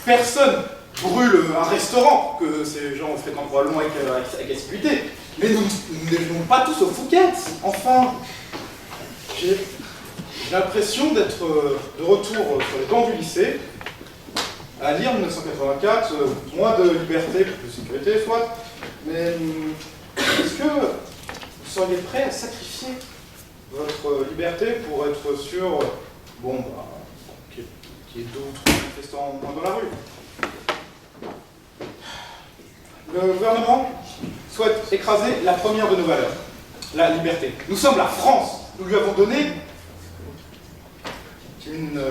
personnes brûlent un restaurant que ces gens fréquentent probablement avec assiduité. Mais nous ne vivons pas tous au Fouquet. Enfin, j'ai l'impression d'être de retour sur les bancs du lycée, à lire 1984, moins de liberté, plus de sécurité, soit. Mais est-ce que vous seriez prêt à sacrifier votre liberté pour être sûr, qu'il y ait 2 ou 3 manifestants moins dans la rue? Le gouvernement souhaite écraser la première de nos valeurs, la liberté. Nous sommes la France. Nous lui avons donné une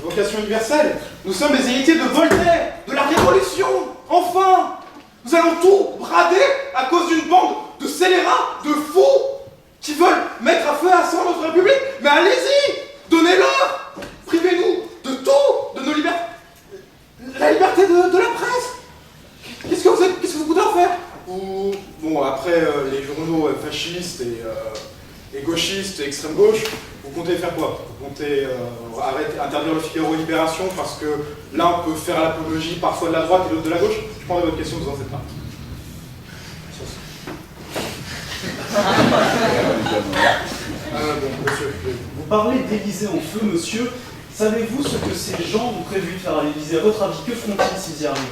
vocation universelle. Nous sommes les héritiers de Voltaire. révolution. Enfin, nous allons tout brader à cause d'une bande de scélérats, de fous, qui veulent mettre à feu et à sang notre République. Mais allez-y, donnez-leur, privez-nous de tout, de nos libertés, la liberté de la presse. Qu'est-ce que vous voudrez en faire? Ou, bon, après les journaux fascistes et gauchistes et extrême gauche, vous comptez faire quoi? Vous comptez interdire le Figaro Libération parce que l'un peut faire l'apologie parfois de la droite et l'autre de la gauche? Je prendrai votre question, vous en faites pas. Bon, monsieur. Vous parlez d'Élysée en feu, monsieur. Savez-vous ce que ces gens ont prévu de faire à l'Élysée? À votre avis, que feront-ils s'ils y arrivent?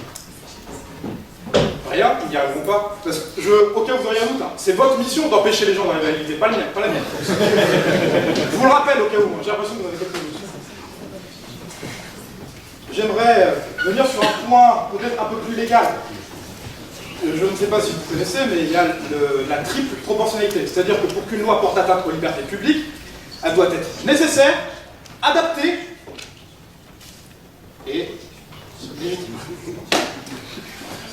Rien, ils n'y arriveront pas. Parce que au cas où vous auriez un doute, hein, c'est votre mission d'empêcher les gens d'arriver à l'Élysée, pas la mienne. Je vous le rappelle au cas où, j'ai l'impression que vous avez quelques doutes. J'aimerais venir sur un point peut-être un peu plus légal. Je ne sais pas si vous connaissez, mais il y a la triple proportionnalité. C'est-à-dire que pour qu'une loi porte atteinte aux libertés publiques, elle doit être nécessaire, adaptée et légitime.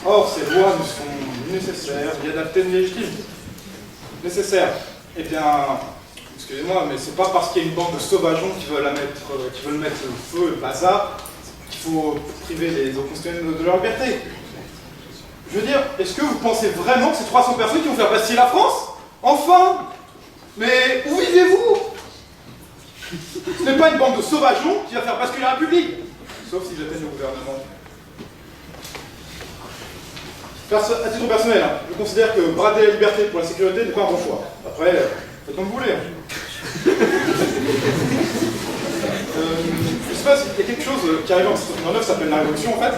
Or, ces lois ne sont ni nécessaires, ni adaptées, ni légitimes. Nécessaires. Eh bien, excusez-moi, mais c'est pas parce qu'il y a une bande de sauvageons qui veulent mettre le feu, le bazar, qu'il faut priver les concitoyens de leur liberté. Je veux dire, est-ce que vous pensez vraiment que ces 300 personnes qui vont faire bastiller la France? Enfin! Mais où vivez-vous? Ce n'est pas une bande de sauvageons qui va faire basculer la République. Sauf s'ils atteignent le gouvernement. À titre personnel, hein, je considère que brader la liberté pour la sécurité n'est pas un bon choix. Après, faites comme vous voulez. Je sais pas s'il y a quelque chose qui arrive en 1989, ça s'appelle la Révolution en fait.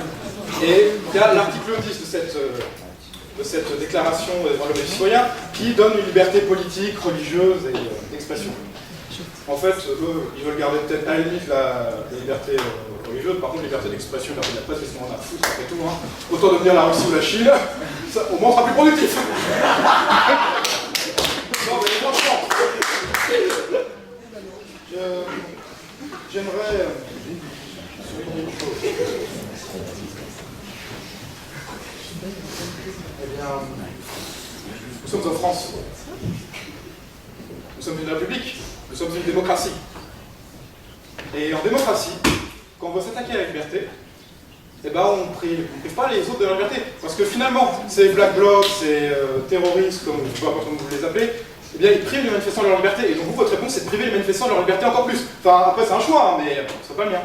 Et il y a l'article 10 de cette déclaration des droits de l'homme et du citoyen qui donne une liberté politique, religieuse et d'expression. En fait, eux, ils veulent garder peut-être à la limite la liberté religieuse, par contre, la liberté d'expression, la liberté de la presse, c'est ce qu'on en a à foutre après tout. Hein. Autant devenir la Russie ou la Chine, ça, au moins on sera plus productif. Non, mais franchement, j'aimerais souligner une chose. Eh bien, nous sommes en France. Nous sommes une république. Nous sommes une démocratie. Et en démocratie, quand on veut s'attaquer à la liberté, eh ben on ne prive pas les autres de leur liberté. Parce que finalement, ces Black Blocs, ces terroristes, comme je sais pas comment vous les appelez, eh bien ils privent les manifestants de leur liberté. Et donc vous, votre réponse, c'est de priver les manifestants de leur liberté encore plus. Enfin, après c'est un choix, hein, mais ce n'est pas le mien.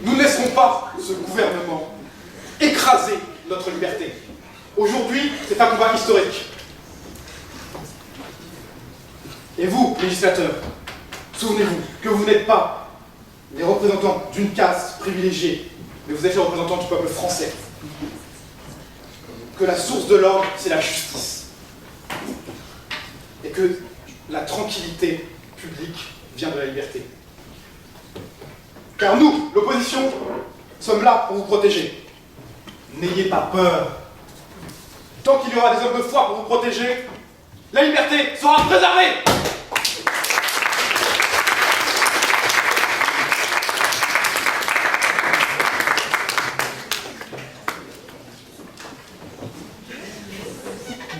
Nous ne laisserons pas ce gouvernement écraser notre liberté. Aujourd'hui, c'est un combat historique. Et vous, législateurs, souvenez-vous que vous n'êtes pas les représentants d'une caste privilégiée, mais vous êtes les représentants du peuple français. Que la source de l'ordre, c'est la justice. Et que la tranquillité publique vient de la liberté. Car nous, l'opposition, sommes là pour vous protéger. N'ayez pas peur. Tant qu'il y aura des hommes de foi pour vous protéger, la liberté sera préservée.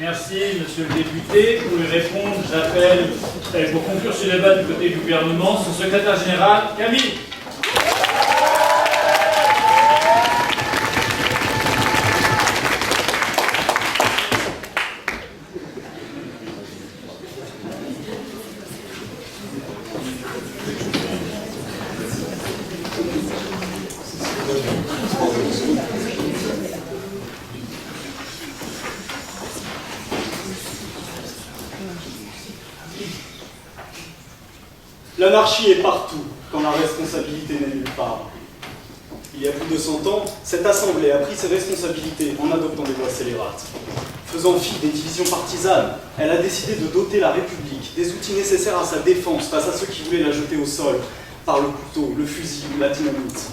Merci, monsieur le député. Pour lui répondre, j'appelle, pour conclure ce débat du côté du gouvernement, son secrétaire général, Camille. L'anarchie est partout, quand la responsabilité n'est nulle part. Il y a plus de 100 ans, cette Assemblée a pris ses responsabilités en adoptant des lois scélérates. Faisant fi des divisions partisanes, elle a décidé de doter la République des outils nécessaires à sa défense face à ceux qui voulaient la jeter au sol par le couteau, le fusil ou la dynamite.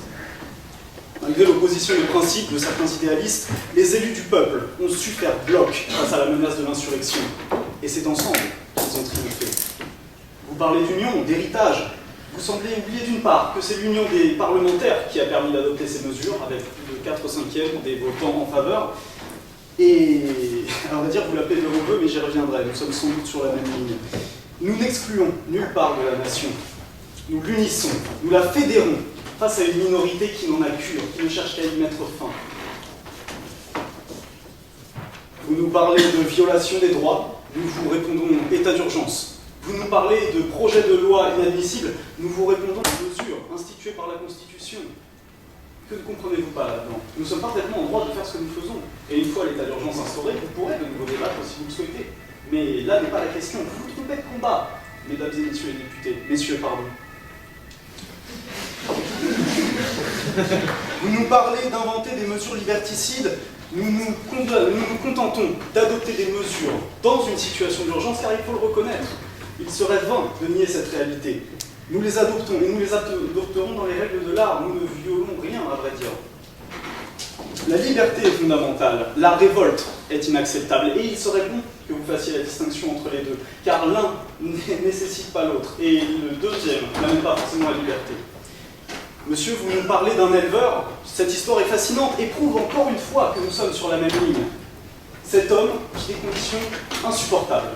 Malgré l'opposition de principe de certains idéalistes, les élus du peuple ont su faire bloc face à la menace de l'insurrection. Et c'est ensemble qu'ils ont triomphé. Vous parlez d'union, d'héritage. Vous semblez oublier d'une part que c'est l'union des parlementaires qui a permis d'adopter ces mesures, avec plus de 4/5 des votants en faveur. Et, on va dire, vous l'appelez de vos voeux, mais j'y reviendrai, nous sommes sans doute sur la même ligne. Nous n'excluons nulle part de la nation. Nous l'unissons, nous la fédérons face à une minorité qui n'en a cure, qui ne cherche qu'à y mettre fin. Vous nous parlez de violation des droits, nous vous répondons état d'urgence. Vous nous parlez de projets de loi inadmissibles, nous vous répondons mesures instituées par la Constitution. Que ne comprenez-vous pas là-dedans? Nous sommes parfaitement en droit de faire ce que nous faisons. Et une fois l'état d'urgence instauré, vous pourrez de nouveau débattre si vous le souhaitez. Mais là n'est pas la question. Vous vous trompez de combat, mesdames et messieurs les députés. Messieurs, pardon. Vous nous parlez d'inventer des mesures liberticides. Nous nous contentons d'adopter des mesures dans une situation d'urgence, car il faut le reconnaître. Il serait vain de nier cette réalité. Nous les adoptons et nous les adopterons dans les règles de l'art. Nous ne violons rien, à vrai dire. La liberté est fondamentale, la révolte est inacceptable et il serait bon que vous fassiez la distinction entre les deux, car l'un ne nécessite pas l'autre et le deuxième n'amène pas forcément la liberté. Monsieur, vous nous parlez d'un éleveur, cette histoire est fascinante et prouve encore une fois que nous sommes sur la même ligne. Cet homme vit des conditions insupportables.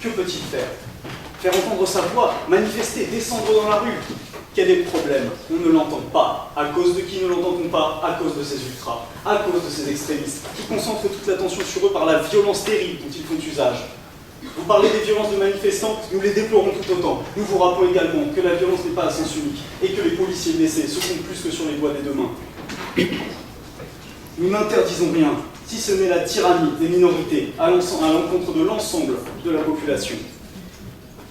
Que peut-il faire? Faire entendre sa voix, manifester, descendre dans la rue. Quel est le problème? On ne l'entend pas. À cause de qui ne l'entend-on pas? À cause de ces ultras, à cause de ces extrémistes, qui concentrent toute l'attention sur eux par la violence terrible dont ils font usage. Vous parlez des violences de manifestants, nous les déplorons tout autant. Nous vous rappelons également que la violence n'est pas à sens unique et que les policiers blessés se comptent plus que sur les doigts des deux mains. Nous n'interdisons rien, si ce n'est la tyrannie des minorités à l'encontre de l'ensemble de la population.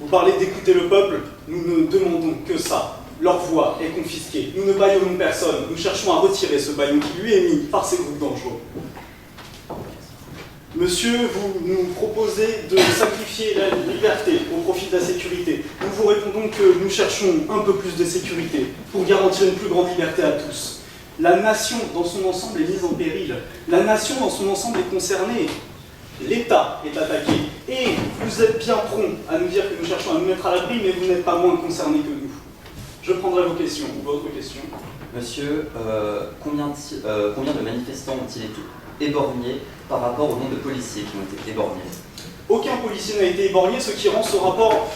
Vous parlez d'écouter le peuple, nous ne demandons que ça. Leur voix est confisquée. Nous ne bâillonnons personne. Nous cherchons à retirer ce bâillon qui lui est mis par ces groupes dangereux. Monsieur, vous nous proposez de sacrifier la liberté au profit de la sécurité. Nous vous répondons que nous cherchons un peu plus de sécurité pour garantir une plus grande liberté à tous. La nation dans son ensemble est mise en péril. La nation dans son ensemble est concernée. L'État est attaqué. Et vous êtes bien prompt à nous dire que nous cherchons à nous mettre à l'abri, mais vous n'êtes pas moins concernés que nous. Je prendrai vos questions, votre question. Monsieur, combien de manifestants ont-ils été éborgnés par rapport au nombre de policiers qui ont été éborgnés? Aucun policier n'a été éborgné, ce qui rend ce rapport,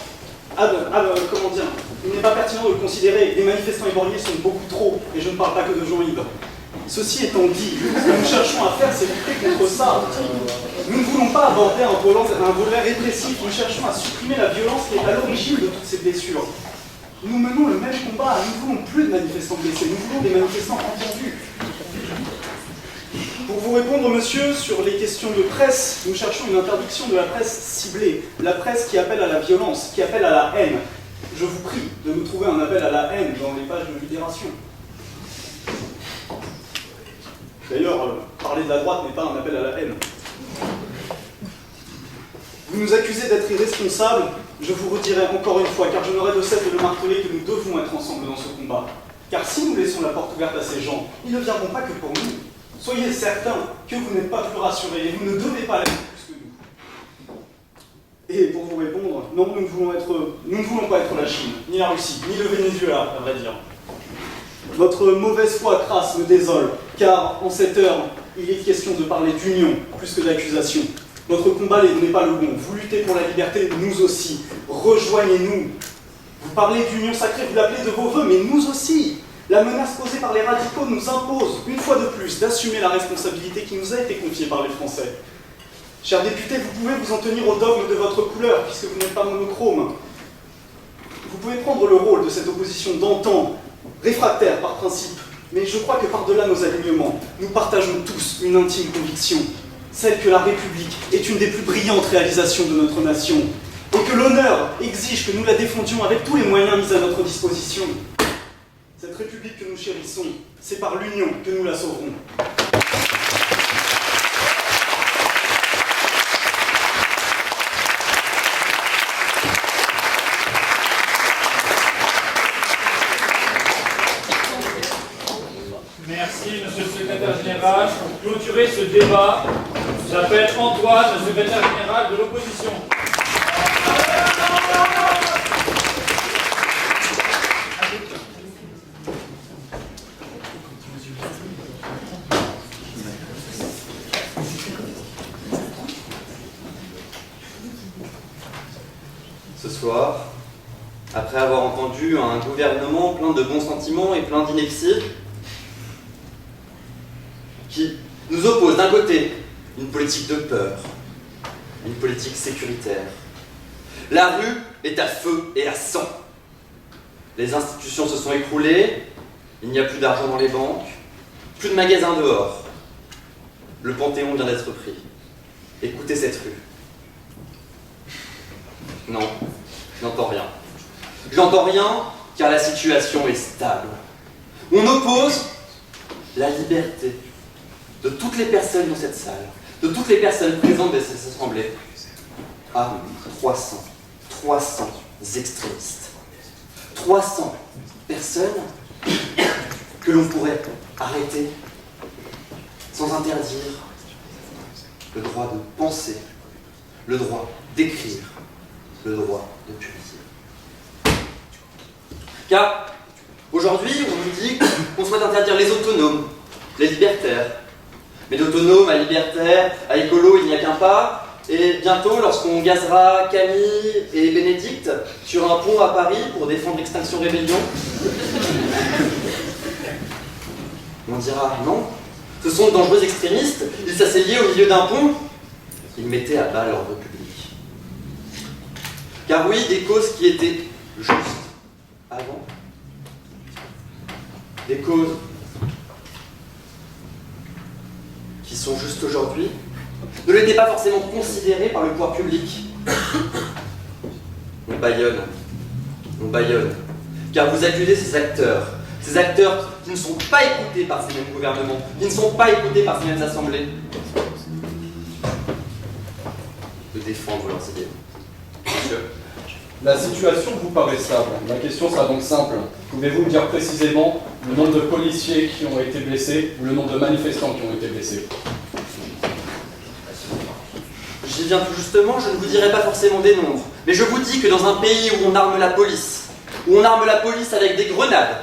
comment dire, il n'est pas pertinent de le considérer. Les manifestants éborgnés sont beaucoup trop, et je ne parle pas que de gens libres. Ceci étant dit, ce que nous cherchons à faire, c'est lutter contre ça. Nous ne voulons pas aborder un volet répressif, nous cherchons à supprimer la violence qui est à l'origine de toutes ces blessures. Nous menons le même combat, nous ne voulons plus de manifestants blessés, nous voulons des manifestants entendus. Pour vous répondre, monsieur, sur les questions de presse, nous cherchons une interdiction de la presse ciblée, la presse qui appelle à la violence, qui appelle à la haine. Je vous prie de me trouver un appel à la haine dans les pages de Libération. D'ailleurs, parler de la droite n'est pas un appel à la haine. Vous nous accusez d'être irresponsables, je vous redirai encore une fois, car je n'aurai de cesse de le marteler, que nous devons être ensemble dans ce combat. Car si nous laissons la porte ouverte à ces gens, ils ne viendront pas que pour nous. Soyez certains que vous n'êtes pas plus rassurés et vous ne devez pas l'être plus que nous. Et pour vous répondre, non, nous ne voulons pas être la Chine, ni la Russie, ni le Venezuela, à vrai dire. Votre mauvaise foi crasse me désole, car en cette heure, il est question de parler d'union plus que d'accusation. Votre combat n'est pas le bon. Vous luttez pour la liberté, nous aussi. Rejoignez-nous. Vous parlez d'union sacrée, vous l'appelez de vos voeux, mais nous aussi. La menace posée par les radicaux nous impose, une fois de plus, d'assumer la responsabilité qui nous a été confiée par les Français. Chers députés, vous pouvez vous en tenir au dogme de votre couleur, puisque vous n'êtes pas monochrome. Vous pouvez prendre le rôle de cette opposition d'antan, réfractaire par principe, mais je crois que par-delà nos alignements, nous partageons tous une intime conviction, celle que la République est une des plus brillantes réalisations de notre nation, et que l'honneur exige que nous la défendions avec tous les moyens mis à notre disposition. Cette République que nous chérissons, c'est par l'union que nous la sauverons. Merci, monsieur le secrétaire général. Pour clôturer ce débat, j'appelle Antoine, le secrétaire général de l'opposition. ce soir, après avoir entendu un gouvernement plein de bons sentiments et plein d'inepties, qui nous oppose d'un côté une politique de peur, une politique sécuritaire. La rue est à feu et à sang. Les institutions se sont écroulées, il n'y a plus d'argent dans les banques, plus de magasins dehors. Le Panthéon vient d'être pris. Écoutez cette rue. Non, je n'entends rien. Je n'entends rien car la situation est stable. On oppose la liberté de toutes les personnes dans cette salle, de toutes les personnes présentes dans cette assemblée, à 300 extrémistes. 300 personnes que l'on pourrait arrêter sans interdire le droit de penser, le droit d'écrire, le droit de publier. Car aujourd'hui, on nous dit qu'on souhaite interdire les autonomes, les libertaires. Mais d'autonomes à libertaires, à écolo, il n'y a qu'un pas. Et bientôt, lorsqu'on gazera Camille et Bénédicte sur un pont à Paris pour défendre l'Extinction Rébellion, on dira non, ce sont de dangereux extrémistes, ils s'asseyaient au milieu d'un pont, ils mettaient à bas l'ordre public. Car oui, des causes qui étaient justes avant, des causes qui sont justes aujourd'hui, ne l'étaient pas forcément considérées par le pouvoir public. On bâillonne, car vous accusez ces acteurs qui ne sont pas écoutés par ces mêmes gouvernements, qui ne sont pas écoutés par ces mêmes assemblées, de défendre leurs idées. Monsieur ? La situation vous paraît stable. Ma question sera donc simple. Pouvez-vous me dire précisément le nombre de policiers qui ont été blessés ou le nombre de manifestants qui ont été blessés? J'y viens tout justement, je ne vous dirai pas forcément des nombres, mais je vous dis que dans un pays où on arme la police avec des grenades,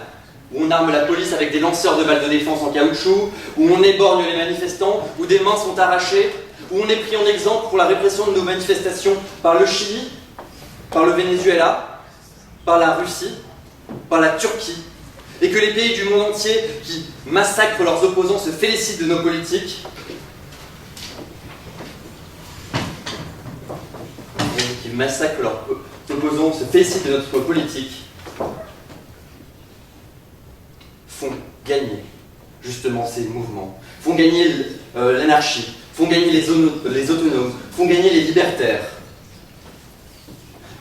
où on arme la police avec des lanceurs de balles de défense en caoutchouc, où on éborgne les manifestants, où des mains sont arrachées, où on est pris en exemple pour la répression de nos manifestations par le Chili, par le Venezuela, par la Russie, par la Turquie, et que les pays du monde entier qui massacrent leurs opposants se félicitent de nos politiques, et qui massacrent leurs opposants se félicitent de notre politique, font gagner justement ces mouvements, font gagner l'anarchie, font gagner les autonomes, font gagner les libertaires.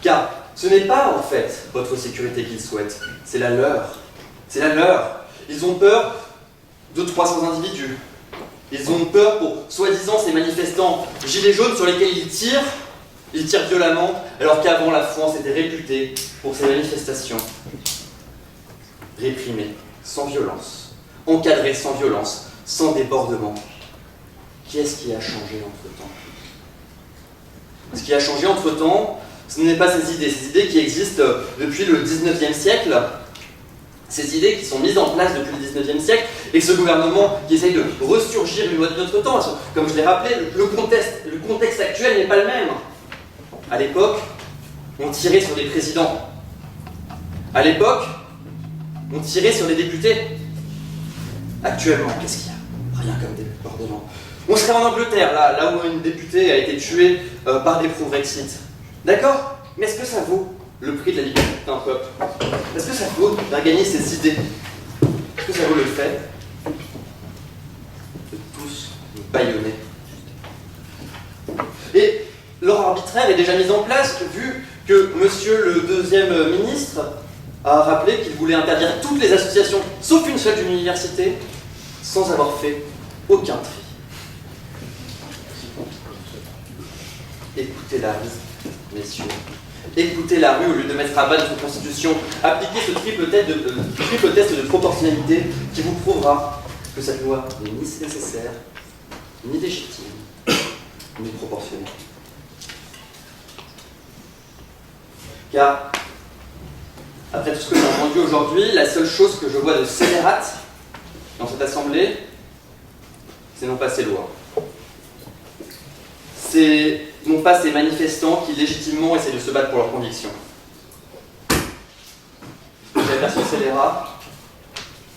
Car ce n'est pas en fait votre sécurité qu'ils souhaitent, c'est la leur. C'est la leur. Ils ont peur de 300 individus. Ils ont peur pour, soi-disant, ces manifestants gilets jaunes sur lesquels ils tirent violemment, alors qu'avant la France était réputée pour ses manifestations. Réprimées, sans violence, encadrées sans violence, sans débordement. Qu'est-ce qui a changé entre-temps? Ce qui a changé entre-temps, ce n'est pas ces idées qui existent depuis le 19e siècle, ces idées qui sont mises en place depuis le 19e siècle, et ce gouvernement qui essaye de ressurgir une loi de notre temps. Comme je l'ai rappelé, le contexte actuel n'est pas le même. À l'époque, on tirait sur des présidents. À l'époque, on tirait sur des députés. Actuellement, qu'est-ce qu'il y a? Rien comme des débordements. On serait en Angleterre, là où une députée a été tuée par des pro-Brexit. D'accord? Mais est-ce que ça vaut le prix de la liberté d'un peuple? Est-ce que ça vaut de gagner ses idées? Est-ce que ça vaut le fait de tous nous bâillonner? Et l'ordre arbitraire est déjà mis en place, vu que monsieur le deuxième ministre a rappelé qu'il voulait interdire toutes les associations, sauf une seule d'une université, sans avoir fait aucun tri. Écoutez la rue, messieurs. Écoutez la rue au lieu de mettre à bas notre constitution. Appliquez ce triple test de proportionnalité qui vous prouvera que cette loi n'est ni nécessaire, ni légitime, ni proportionnée. Car, après tout ce que j'ai entendu aujourd'hui, la seule chose que je vois de scélérate dans cette assemblée, c'est non pas ces lois. C'est non pas ces manifestants qui légitimement essaient de se battre pour leurs convictions. La version scélérate,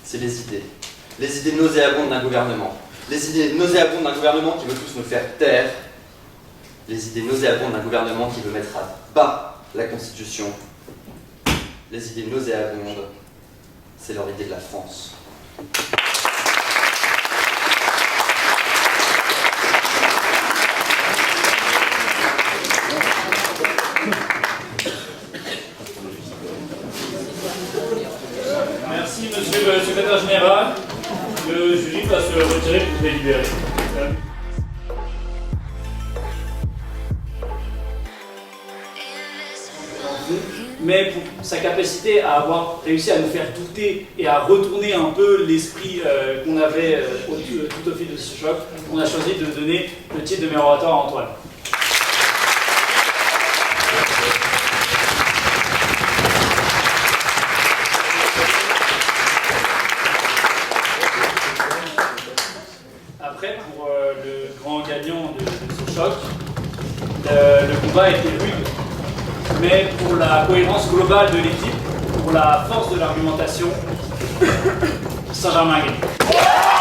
c'est les idées nauséabondes d'un gouvernement, les idées nauséabondes d'un gouvernement qui veut tous nous faire taire, les idées nauséabondes d'un gouvernement qui veut mettre à bas la Constitution, les idées nauséabondes, c'est leur idée de la France. Merci, monsieur le secrétaire général. Le jury va se retirer pour délibérer. Mais pour sa capacité à avoir réussi à nous faire douter et à retourner un peu l'esprit qu'on avait tout au fil de ce choc, on a choisi de donner le titre de meilleur orateur à Antoine. Après, pour le grand gagnant de ce choc, le combat a été rude, mais pour la cohérence globale de l'équipe, pour la force de l'argumentation, Saint-Germain a gagné.